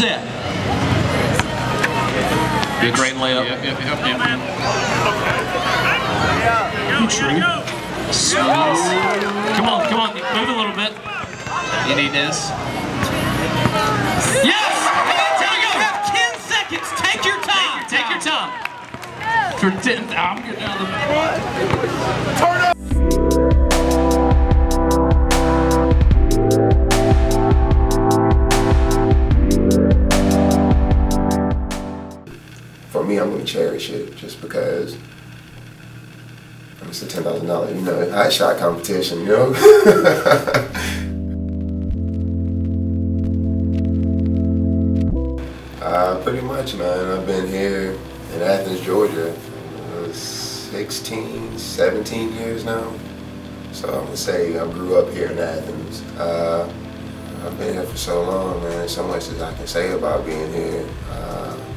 set. Good great layup. Yep. True. Squeeze. Come on, move a little bit. You need this. Yes! Here we go. You have 10 seconds. Take your time. Take your time. For 10, I'm good now. Turn up. For me, I'm gonna cherish it just because it's a $10,000, you know, high shot competition, you know. Pretty much, man. I've been here in Athens, Georgia, 16, 17 years now. So I'm gonna say I grew up here in Athens. I've been here for so long, man. There's so much that I can say about being here.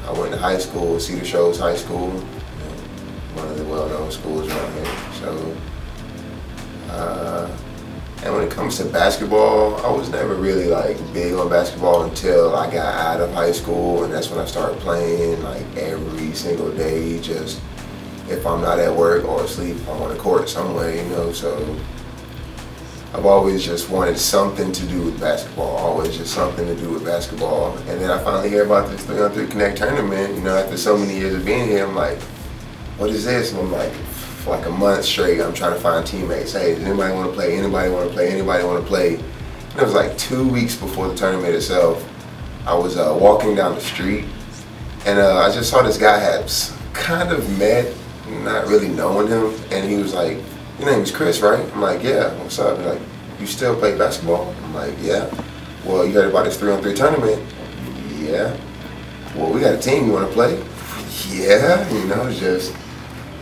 I went to high school, Cedar Shoals High School, one of the well-known schools around here. So, and when it comes to basketball, I was never really like big on basketball until I got out of high school, and that's when I started playing like every single day. Just if I'm not at work or asleep, I'm on the court somewhere, you know. So I've always just wanted something to do with basketball, always just something to do with basketball. And then I finally hear about this 3-on-3 Connect tournament, you know, after so many years of being here, I'm like, what is this? And I'm like, for like a month straight, I'm trying to find teammates. Hey, does anybody want to play? Anybody want to play? Anybody want to play? And it was like 2 weeks before the tournament itself. I was walking down the street, and I just saw this guy I had kind of met, not really knowing him, and he was like, your name is Chris, right? I'm like, yeah, what's up? He's like, you still play basketball? I'm like, yeah. Well, you heard about this 3-on-3 tournament? Yeah. Well, we got a team, you want to play? Yeah, you know, just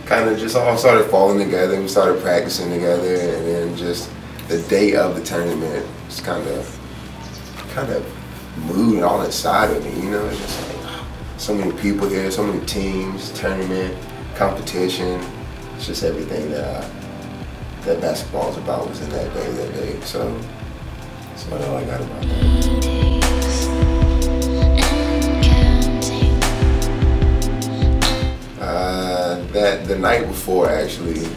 kind of just all started falling together. We started practicing together, and then just the day of the tournament just kind of moved all inside of me, you know. It's just like so many people here, so many teams, tournament, competition. It's just everything that basketball is about was in that day. So that's about all I got about that. The night before, actually,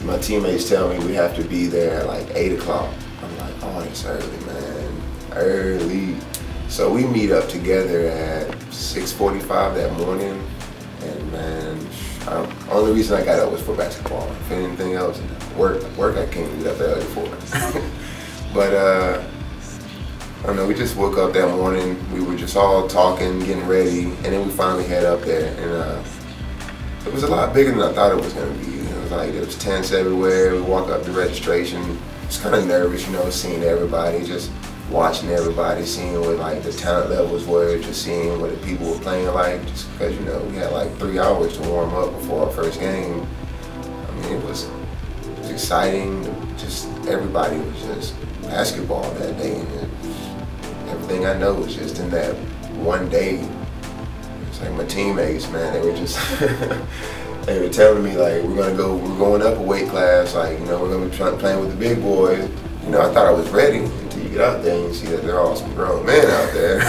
my teammates tell me we have to be there at like 8 o'clock. I'm like, oh, it's early, man, early. So we meet up together at 6:45 that morning, and man, only reason I got up was for basketball. If anything else, work I can't get up that early for. But I don't know, we just woke up that morning, we were just all talking, getting ready, and then we finally head up there, and it was a lot bigger than I thought it was going to be. It was like, there was tents everywhere. We walk up to registration, just kind of nervous, you know, seeing everybody, just watching everybody, seeing what like the talent levels were, just seeing what the people were playing like, just because, you know, we had like 3 hours to warm up before our first game. I mean, it was exciting. Just everybody was just basketball that day, and everything I know was just in that one day. It's like my teammates, man, they were just they were telling me like, we're going up a weight class, like, you know, we're gonna be playing with the big boys. You know, I thought I was ready until you get out there and you see that they're all some grown men out there.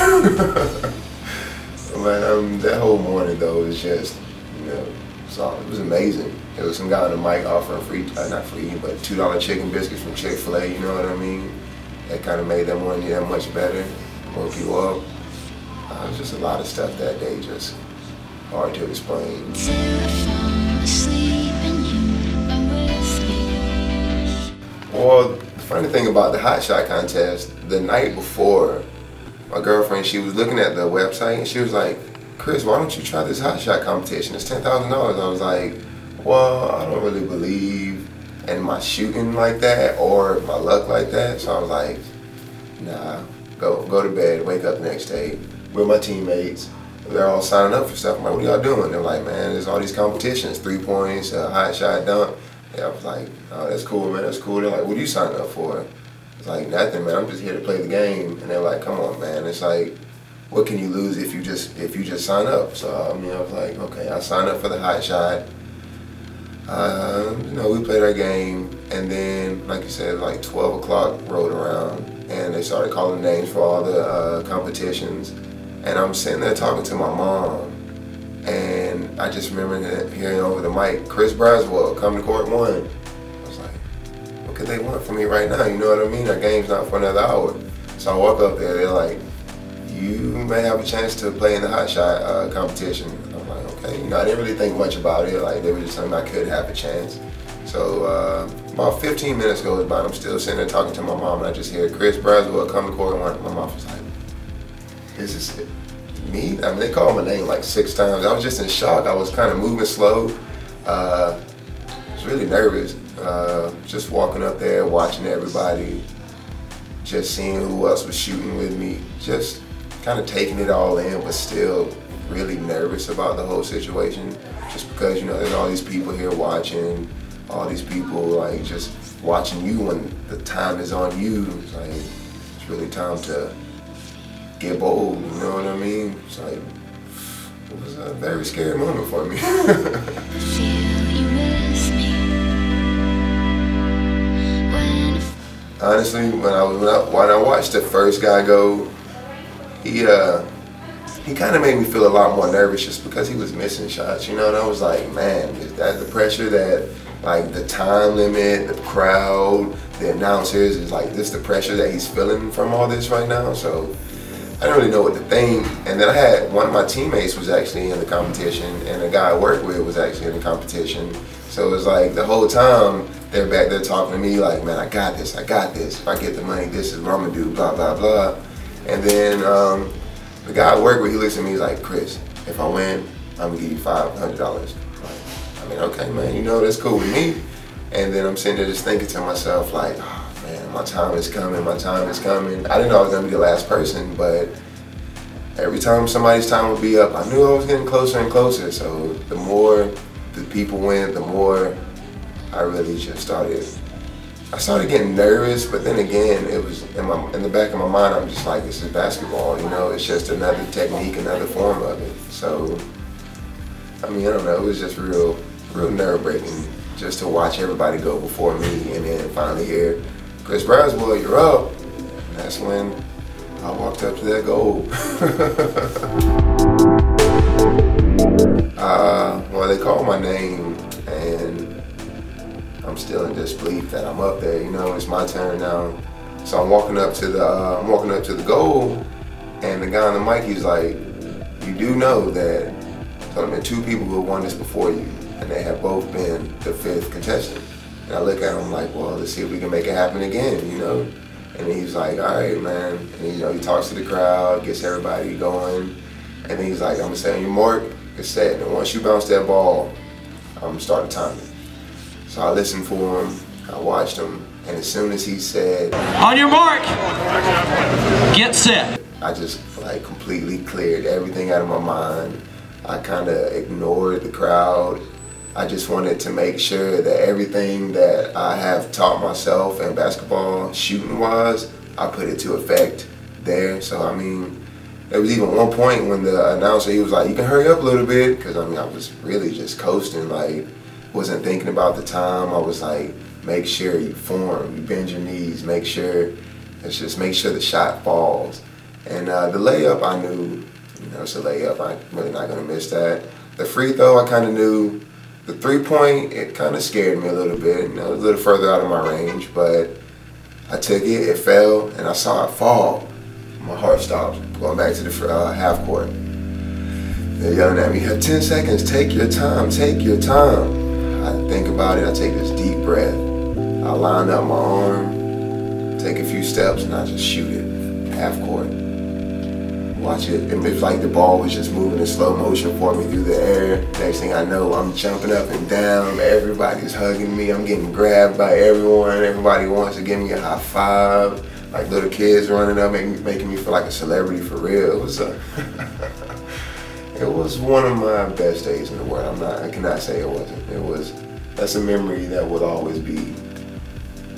But that whole morning though was just, you know, it was amazing. There was some guy on the mic offering free, not free, but $2 chicken biscuits from Chick-Fil-A, you know what I mean? That kind of made that morning that much better, woke you up. It was just a lot of stuff that day, just hard to explain. Well, the funny thing about the hot shot contest, the night before, my girlfriend, she was looking at the website and she was like, Chris, why don't you try this hot shot competition? It's $10,000. I was like, well, I don't really believe in my shooting like that or my luck like that. So I was like, nah, go to bed, wake up the next day with my teammates. They're all signing up for stuff. I'm like, what are y'all doing? They're like, man, there's all these competitions, 3 points, hot shot, dunk. Yeah, I was like, oh, that's cool, man, that's cool. They're like, what are you signing up for? It's like, nothing, man, I'm just here to play the game. And they're like, come on, man. It's like, what can you lose if you just sign up? So, I mean, I was like, okay, I signed up for the hot shot. You know, we played our game, and then, like you said, like 12 o'clock rolled around, and they started calling names for all the competitions. And I'm sitting there talking to my mom, and I just remember hearing over the mic, Chris Braswell, come to court 1. I was like, what could they want from me right now? You know what I mean? Our game's not for another hour. So I walk up there, they're like, you may have a chance to play in the hot shot competition. I'm like, okay. You know, I didn't really think much about it. Like, they were just telling me I could have a chance. So about 15 minutes goes by, and I'm still sitting there talking to my mom, and I just hear Chris Braswell come to court 1. My mom was like, is this it? Me? I mean, they called my name like 6 times. I was just in shock. I was kind of moving slow. I was really nervous. Just walking up there, watching everybody, just seeing who else was shooting with me, just kind of taking it all in, but still really nervous about the whole situation. Just because, you know, there's all these people here watching, all these people like just watching you when the time is on you. It's like, it's really time to get bold, you know what I mean? It's like, it was a very scary moment for me. Honestly, when I watched the first guy go, he kind of made me feel a lot more nervous just because he was missing shots, you know, and I was like, man, is that the pressure that, like, the time limit, the crowd, the announcers, is like this the pressure that he's feeling from all this right now? So I didn't really know what to think. And then I had one of my teammates was actually in the competition, and the guy I worked with was actually in the competition. So it was like the whole time they're back there talking to me like, man, I got this, I got this. If I get the money, this is what I'm gonna do, blah, blah, blah. And then the guy I work with, he looks at me, he's like, Chris, if I win, I'm gonna give you $500. I mean, okay, man, you know, that's cool with me. And then I'm sitting there just thinking to myself like, oh man, my time is coming, my time is coming. I didn't know I was gonna be the last person, but every time somebody's time would be up, I knew I was getting closer and closer. So the more the people went, the more I really just started getting nervous, but then again, it was in the back of my mind, I'm just like, this is basketball, you know, it's just another technique, another form of it. So, I mean, I don't know, it was just real nerve-breaking just to watch everybody go before me, and then finally hear, Chris Braswell, you're up. And that's when I walked up to that goal. Well, they called my name, and I'm still in disbelief that I'm up there. You know, it's my turn now. So I'm walking up to the goal, and the guy on the mic, he's like, "You do know that there have been 2 people who have won this before you, and they have both been the 5th contestant." And I look at him like, well, let's see if we can make it happen again, you know? And he's like, all right, man. And, you know, he talks to the crowd, gets everybody going. And then he's like, I'm gonna say on your mark, get set. And once you bounce that ball, I'm gonna start the timer. So I listened for him, I watched him, and as soon as he said, on your mark, get set, I just like completely cleared everything out of my mind. I kind of ignored the crowd. I just wanted to make sure that everything that I have taught myself in basketball, shooting-wise, I put it to effect there. So, I mean, there was even one point when the announcer, he was like, you can hurry up a little bit, because, I mean, I was really just coasting, like, wasn't thinking about the time. I was like, make sure you form, you bend your knees, make sure the shot falls. And the layup, I knew, you know, it's a layup, I'm really not going to miss that. The free throw, I kind of knew. The 3-point, it kind of scared me a little bit, you know, a little further out of my range, but I took it, it fell, and I saw it fall. My heart stopped, going back to the half court. They're yelling at me, you have 10 seconds, take your time, take your time. I think about it, I take this deep breath. I line up my arm, take a few steps, and I just shoot it, half court. Watch it, and it's like the ball was just moving in slow motion for me through the air. Next thing I know, I'm jumping up and down, everybody's hugging me, I'm getting grabbed by everyone, everybody wants to give me a high five, like little kids running up, making me feel like a celebrity for real. It was it was one of my best days in the world. I cannot say it wasn't. That's a memory that would always be,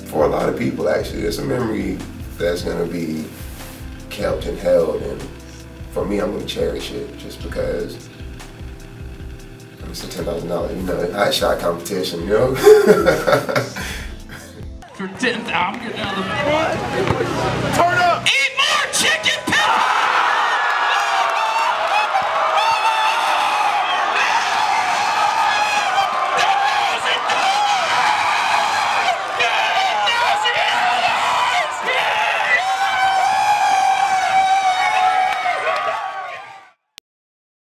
for a lot of people actually, it's a memory that's gonna be kept and held, and for me, I'm going to cherish it just because it's a $10,000, you know, hot shot competition, you know? For 10,000, I'm getting out of the